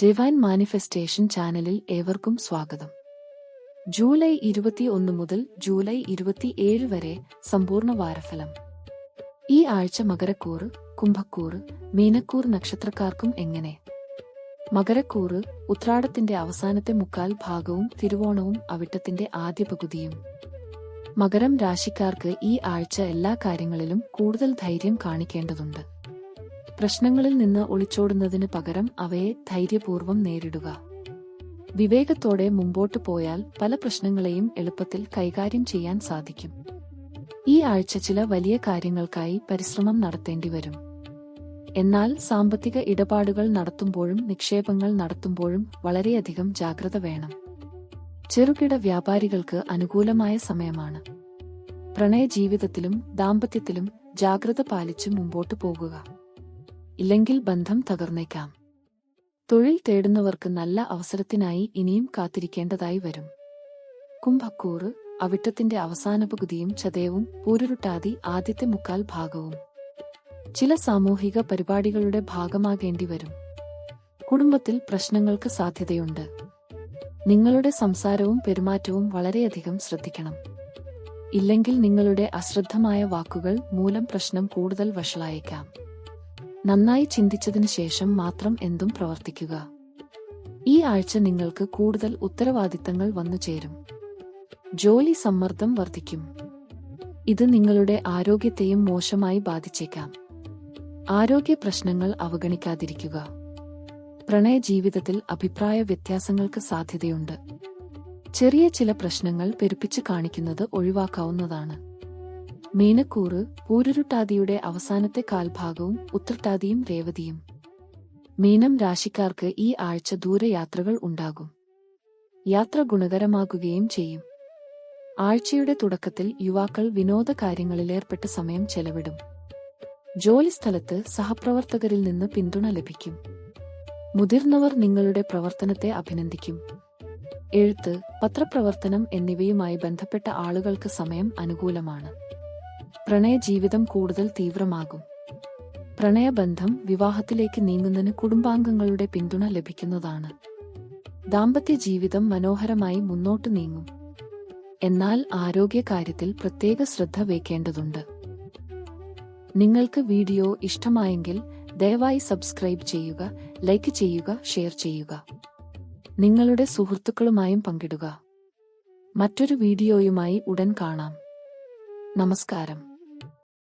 Divine manifestation ചാനലിൽ ഏവർക്കും സ്വാഗതം. ജൂലൈ 21 മുതൽ ജൂലൈ 27 വരെ സമ്പൂർണ്ണ വാരഫലം. ഈ ആഴ്ച മകരക്കൂറ്, കുംഭക്കൂറ്, മീനക്കൂർ നക്ഷത്രക്കാർക്കും എങ്ങനെ? മകരക്കൂറ് ഉത്രാടത്തിന്റെ അവസാനത്തെ മുക്കാൽ ഭാഗവും തിരുവോണവും അവിട്ടത്തിന്റെ ആദ്യ പകുതിയും. മകരം രാശിക്കാർക്ക് ഈ ആഴ്ച എല്ലാ കാര്യങ്ങളിലും കൂടുതൽ ധൈര്യം കാണിക്കേണ്ടതുണ്ട്. പ്രശ്നങ്ങളിൽ നിന്ന് ഒളിച്ചോടുന്നതിന് പകരം അവയെ ധൈര്യപൂർവ്വം നേരിടുക. വിവേകത്തോടെ മുമ്പോട്ടു പോയാൽ പല പ്രശ്നങ്ങളെയും എളുപ്പത്തിൽ കൈകാര്യം ചെയ്യാൻ സാധിക്കും. ഈ ആഴ്ച ചില വലിയ കാര്യങ്ങൾക്കായി പരിശ്രമം നടത്തേണ്ടി വരും. എന്നാൽ സാമ്പത്തിക ഇടപാടുകൾ നടത്തുമ്പോഴും നിക്ഷേപങ്ങൾ നടത്തുമ്പോഴും വളരെയധികം ജാഗ്രത വേണം. ചെറുകിട വ്യാപാരികൾക്ക് അനുകൂലമായ സമയമാണ്. പ്രണയ ജീവിതത്തിലും ദാമ്പത്യത്തിലും ജാഗ്രത പാലിച്ച് മുമ്പോട്ടു പോകുക. ഇല്ലെങ്കിൽ ബന്ധം തകർന്നേക്കാം. തൊഴിൽ തേടുന്നവർക്ക് നല്ല അവസരത്തിനായി ഇനിയും കാത്തിരിക്കേണ്ടതായി വരും. കുംഭക്കൂറ് അവിട്ടത്തിന്റെ അവസാന പകുതിയും ചതയവും പൂരുരുട്ടാതി ആദ്യത്തെ മുക്കാൽ ഭാഗവും. ചില സാമൂഹിക പരിപാടികളുടെ ഭാഗമാകേണ്ടി വരും. കുടുംബത്തിൽ പ്രശ്നങ്ങൾക്ക് സാധ്യതയുണ്ട്. നിങ്ങളുടെ സംസാരവും പെരുമാറ്റവും വളരെയധികം ശ്രദ്ധിക്കണം. ഇല്ലെങ്കിൽ നിങ്ങളുടെ അശ്രദ്ധമായ വാക്കുകൾ മൂലം പ്രശ്നം കൂടുതൽ വഷളായേക്കാം. നന്നായി ചിന്തിച്ചതിനു ശേഷം മാത്രം എന്തും പ്രവർത്തിക്കുക. ഈ ആഴ്ച നിങ്ങൾക്ക് കൂടുതൽ ഉത്തരവാദിത്തങ്ങൾ വന്നു ചേരും. ജോലി സമ്മർദ്ദം വർദ്ധിക്കും. ഇത് നിങ്ങളുടെ ആരോഗ്യത്തെയും മോശമായി ബാധിച്ചേക്കാം. ആരോഗ്യ പ്രശ്നങ്ങൾ അവഗണിക്കാതിരിക്കുക. പ്രണയ ജീവിതത്തിൽ അഭിപ്രായ വ്യത്യാസങ്ങൾക്ക് സാധ്യതയുണ്ട്. ചെറിയ ചില പ്രശ്നങ്ങൾ പെരുപ്പിച്ച് കാണിക്കുന്നത് ഒഴിവാക്കാവുന്നതാണ്. മീനക്കൂറ് പൂരുരുട്ടാതിയുടെ അവസാനത്തെ കാൽഭാഗവും ഉത്രട്ടാതിയും രേവതിയും. മീനം രാശിക്കാർക്ക് ഈ ആഴ്ച ദൂരയാത്രകൾ ഉണ്ടാകും. യാത്ര ഗുണകരമാകുകയും ചെയ്യും. ആഴ്ചയുടെ തുടക്കത്തിൽ യുവാക്കൾ വിനോദ കാര്യങ്ങളിലേർപ്പെട്ട് സമയം ചെലവിടും. ജോലിസ്ഥലത്ത് സഹപ്രവർത്തകരിൽ നിന്ന് പിന്തുണ ലഭിക്കും. മുതിർന്നവർ നിങ്ങളുടെ പ്രവർത്തനത്തെ അഭിനന്ദിക്കും. എഴുത്ത്, പത്രപ്രവർത്തനം എന്നിവയുമായി ബന്ധപ്പെട്ട ആളുകൾക്ക് സമയം അനുകൂലമാണ്. പ്രണയ ജീവിതം കൂടുതൽ തീവ്രമാകും. പ്രണയബന്ധം വിവാഹത്തിലേക്ക് നീങ്ങുന്നതിന് കുടുംബാംഗങ്ങളുടെ പിന്തുണ ലഭിക്കുന്നതാണ്. ദാമ്പത്യ ജീവിതം മനോഹരമായി മുന്നോട്ടു നീങ്ങും. എന്നാൽ ആരോഗ്യകാര്യത്തിൽ പ്രത്യേക ശ്രദ്ധ വയ്ക്കേണ്ടതുണ്ട്. നിങ്ങൾക്ക് വീഡിയോ ഇഷ്ടമായെങ്കിൽ ദയവായി സബ്സ്ക്രൈബ് ചെയ്യുക, ലൈക്ക് ചെയ്യുക, ഷെയർ ചെയ്യുക. നിങ്ങളുടെ സുഹൃത്തുക്കളുമായും പങ്കിടുക. മറ്റൊരു വീഡിയോയുമായി ഉടൻ കാണാം. നമസ്കാരം.